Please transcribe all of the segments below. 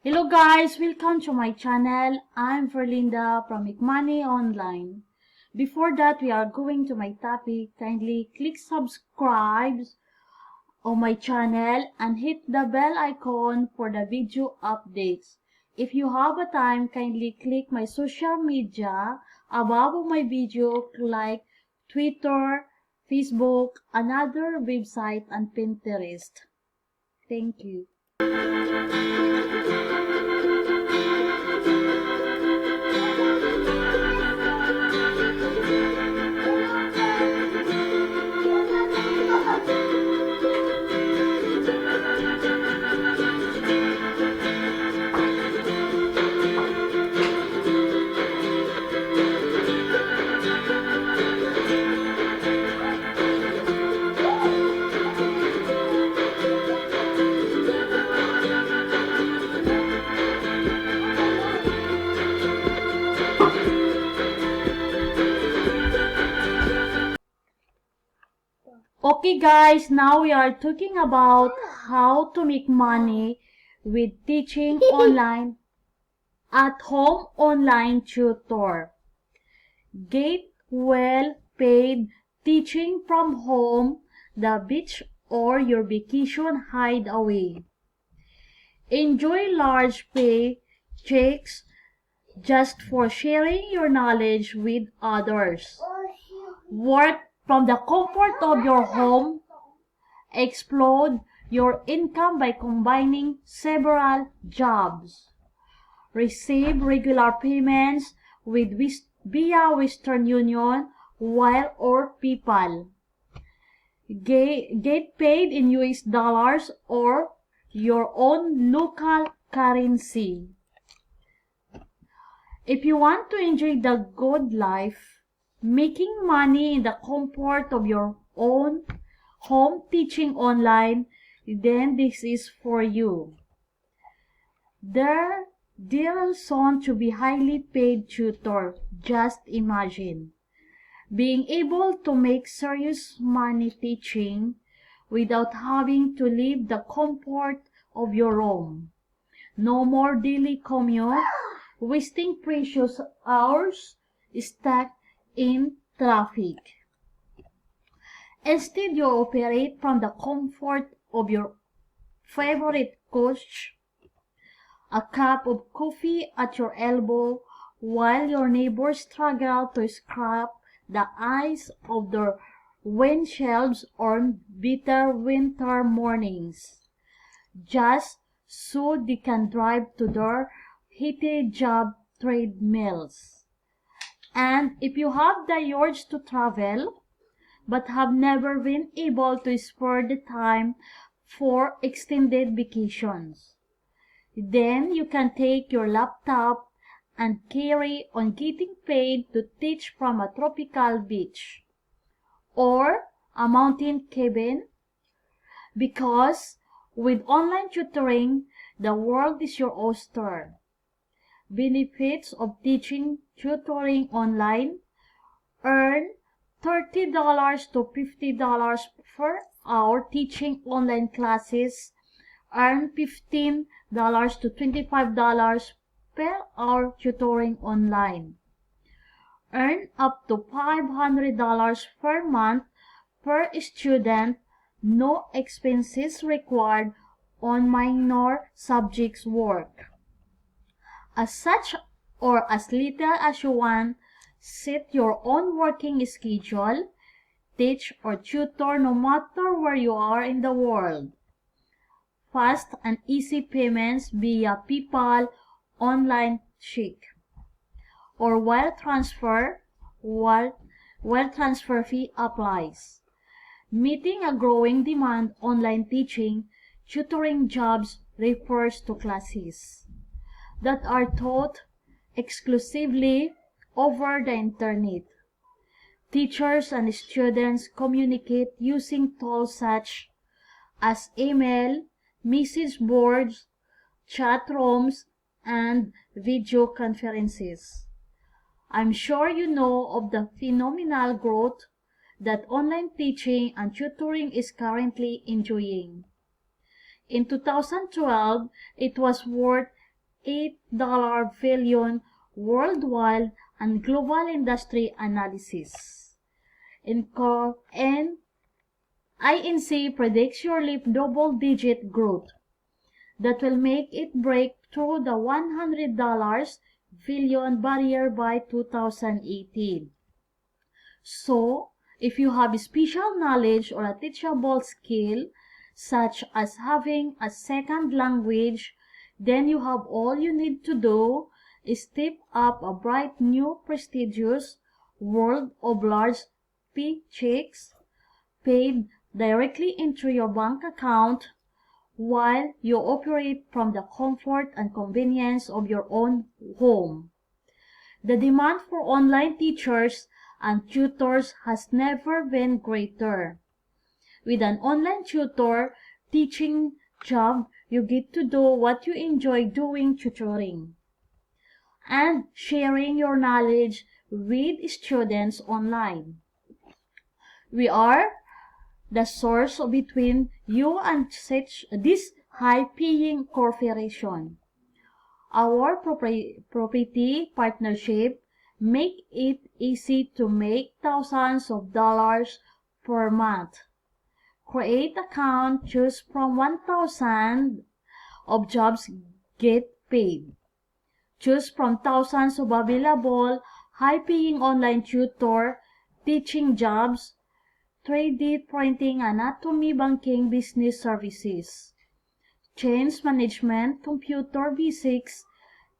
Hello guys, welcome to my channel. I'm Verlinda from Make Money Online. Before that, we are going to my topic. Kindly click subscribe on my channel and hit the bell icon for the video updates. If you have a time, kindly click my social media above my video like Twitter, Facebook, another website and Pinterest. Thank you. Okay guys, now we are talking about how to make money with teaching online at home online tutor. Get well paid teaching from home, the beach or your vacation hideaway. Enjoy large pay checks just for sharing your knowledge with others. Work from the comfort of your home. Explode your income by combining several jobs. Receive regular payments via Western Union, Wire, or PayPal. Get paid in US dollars or your own local currency. If you want to enjoy the good life, making money in the comfort of your own home teaching online, then this is for you. There are soon to be highly paid tutor. Just imagine being able to make serious money teaching without having to leave the comfort of your home. No more daily commute, wasting precious hours stuck in traffic. Instead, you operate from the comfort of your favorite couch, a cup of coffee at your elbow, while your neighbors struggle to scrape the ice of their windshields on bitter winter mornings, just so they can drive to their heated job treadmills. And if you have the urge to travel, but have never been able to spare the time for extended vacations, then you can take your laptop and carry on getting paid to teach from a tropical beach or a mountain cabin, because with online tutoring, the world is your oyster. Benefits of teaching tutoring online: earn $30 to $50 per hour teaching online classes. Earn $15 to $25 per hour tutoring online. Earn up to $500 per month per student. No expenses required on minor subjects work. As such or as little as you want, set your own working schedule, teach or tutor no matter where you are in the world. Fast and easy payments via PayPal, online check, or wire transfer fee applies. Meeting a growing demand, online teaching, tutoring jobs refers to classes that are taught exclusively over the internet. Teachers and students communicate using tools such as email, message boards, chat rooms, and video conferences. I'm sure you know of the phenomenal growth that online teaching and tutoring is currently enjoying. In 2012, it was worth $8 billion worldwide and global industry analysis. And INC predicts your leap double-digit growth that will make it break through the $100 billion barrier by 2018. So, if you have special knowledge or a teachable skill, such as having a second language, then you have all you need to do is step up a bright new prestigious world of large paychecks paid directly into your bank account while you operate from the comfort and convenience of your own home. The demand for online teachers and tutors has never been greater. With an online tutor teaching job, you get to do what you enjoy doing, tutoring, and sharing your knowledge with students online. We are the source between you and this high-paying corporation. Our property partnership make it easy to make thousands of dollars per month. Create account, choose from 1,000 of jobs get paid. Choose from thousands of available high-paying online tutor teaching jobs, 3D printing, anatomy, banking, business services, change management, computer basics,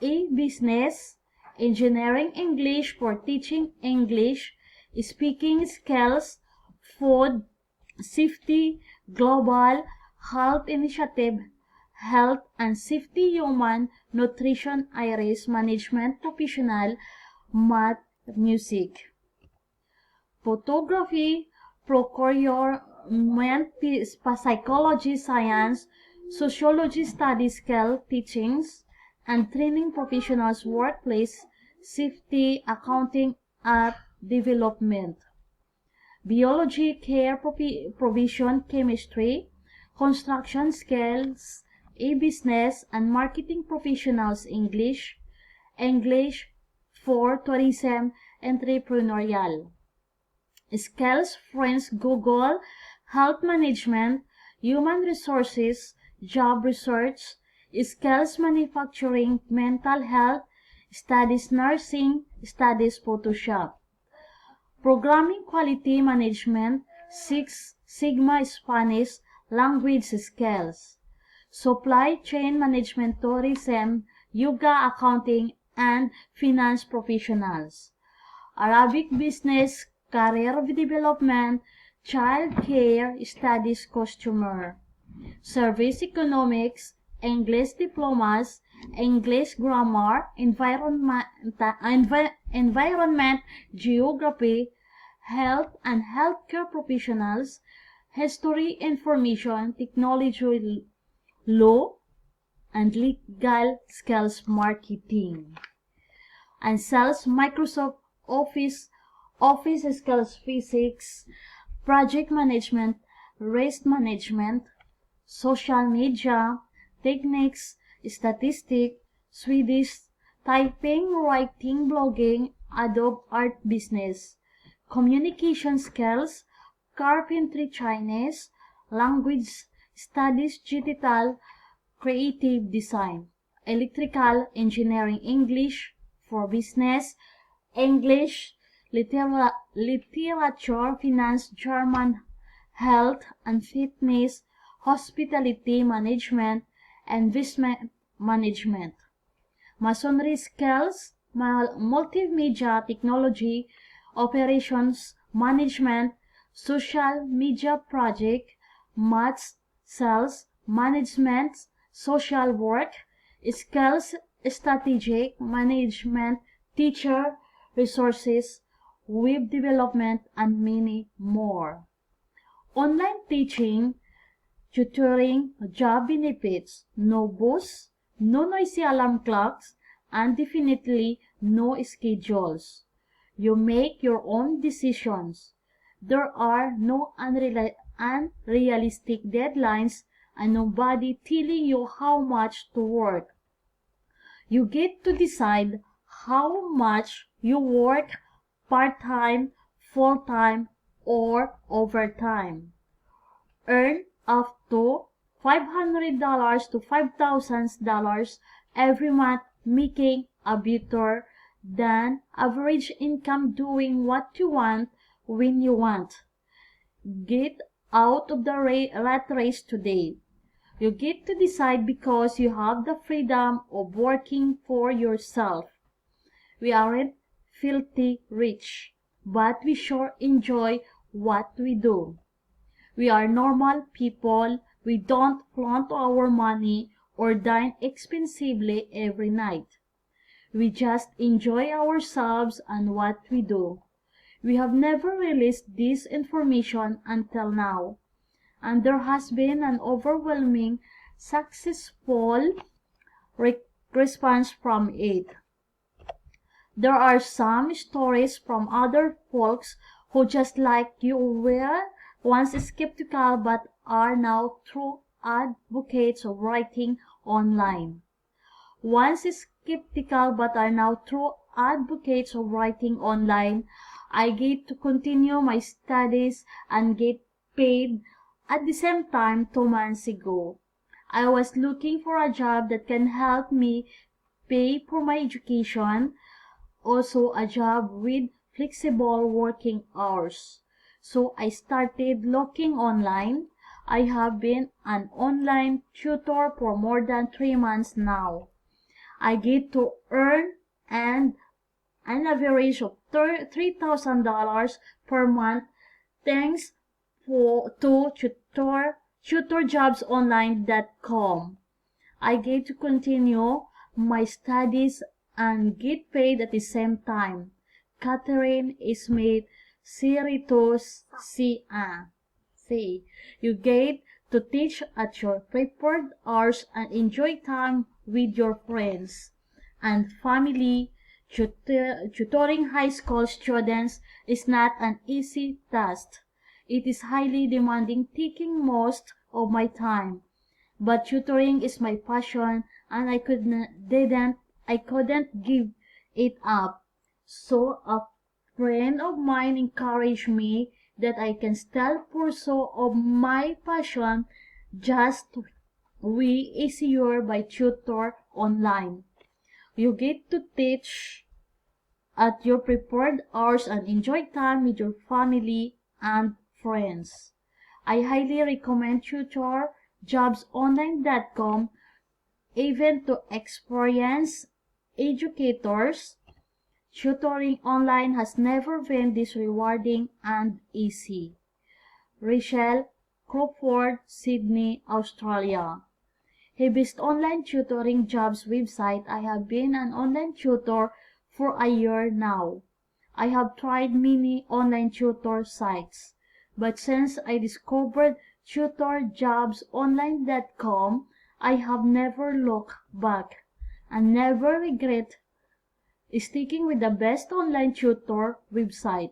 e-business, engineering English for teaching English, speaking skills, food, safety, global health initiative, health and safety, human nutrition, iris management, professional, math, music, photography, procurement, psychology, science, sociology, study, skill, teachings, and training professionals, workplace, safety, accounting, art, development, biology, care, provision, chemistry, construction skills, e-business, and marketing professionals, English for tourism, entrepreneurial. Skills, French, Google, health management, human resources, job research, skills manufacturing, mental health, studies nursing, studies Photoshop. Programming quality management, Six Sigma Spanish, language skills. Supply chain management, tourism, yoga, accounting, and finance professionals. Arabic business, career development, child care, studies customer, service economics, English diplomas, English grammar, environment, geography, health and healthcare professionals, history, information, technology, law, and legal skills, marketing, and sales, Microsoft Office skills, physics, project management, risk management, social media, techniques, statistics, Swedish, typing, writing, blogging, Adobe Art Business, communication skills, carpentry, Chinese, language studies, digital, creative design, electrical engineering, English for business, English, literature, finance, German, health and fitness, hospitality management, investment management, masonry skills, multimedia technology, operations management, social media project, maths, sales, management, social work, skills, strategic management, teacher, resources, web development, and many more. Online teaching, tutoring, job benefits, no boss, no noisy alarm clocks, and definitely no schedules. You make your own decisions. There are no unrealistic deadlines and nobody telling you how much to work. You get to decide how much you work part-time, full-time, or overtime. Earn up to $500 to $5,000 every month, making a better than average income doing what you want when you want. Get out of the rat race today. You get to decide because you have the freedom of working for yourself. We aren't filthy rich, but we sure enjoy what we do. We are normal people. We don't flaunt our money or dine expensively every night. We just enjoy ourselves and what we do. We have never released this information until now, and there has been an overwhelming successful response from it. There are some stories from other folks who, just like you were once skeptical but are now true advocates of writing online. Once skeptical but are now true advocates of writing online, I get to continue my studies and get paid at the same time 2 months ago. I was looking for a job that can help me pay for my education, also a job with flexible working hours. So I started looking online. I have been an online tutor for more than 3 months now. I get to earn an average of $3,000 per month thanks to tutorjobsonline.com. I get to continue my studies and get paid at the same time. Catherine Smith, Cerritos, C.A. See, you get to teach at your preferred hours and enjoy time with your friends and family. Tutoring high school students is not an easy task. It is highly demanding, taking most of my time. But tutoring is my passion, and I couldn't give it up. So a friend of mine encouraged me that I can still pursue of my passion just way easier by tutor online. You get to teach at your preferred hours and enjoy time with your family and friends. I highly recommend tutorjobsonline.com even to experienced educators. Tutoring online has never been this rewarding and easy. Rachel Crawford, Sydney, Australia. Hey, best online tutoring jobs website. I have been an online tutor for a year now. I have tried many online tutor sites, but since I discovered tutorjobsonline.com, I have never looked back and never regret sticking with the best online tutor website.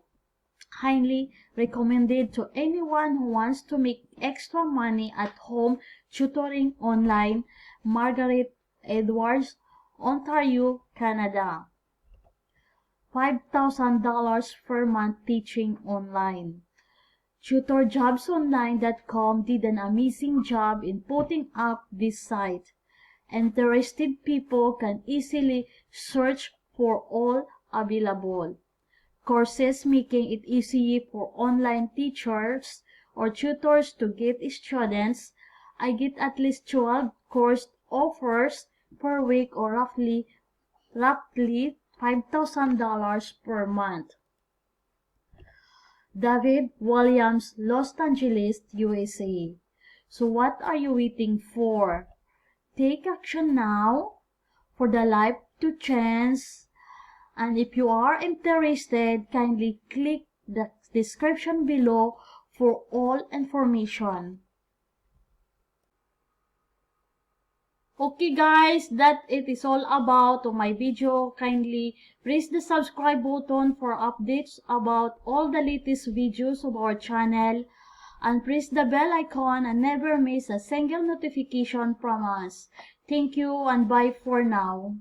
Highly recommended to anyone who wants to make extra money at home tutoring online. Margaret Edwards, Ontario, Canada. $5,000 per month teaching online. Tutorjobsonline.com did an amazing job in putting up this site. Interested people can easily search for all available courses, making it easy for online teachers or tutors to get students. I get at least 12 course offers per week, or roughly $5,000 per month. David Williams, Los Angeles, USA. So what are you waiting for? Take action now for the life to change. And if you are interested, kindly click the description below for all information. Okay guys, that it is all about my video. Kindly press the subscribe button for updates about all the latest videos of our channel, and press the bell icon and never miss a single notification from us. Thank you and bye for now.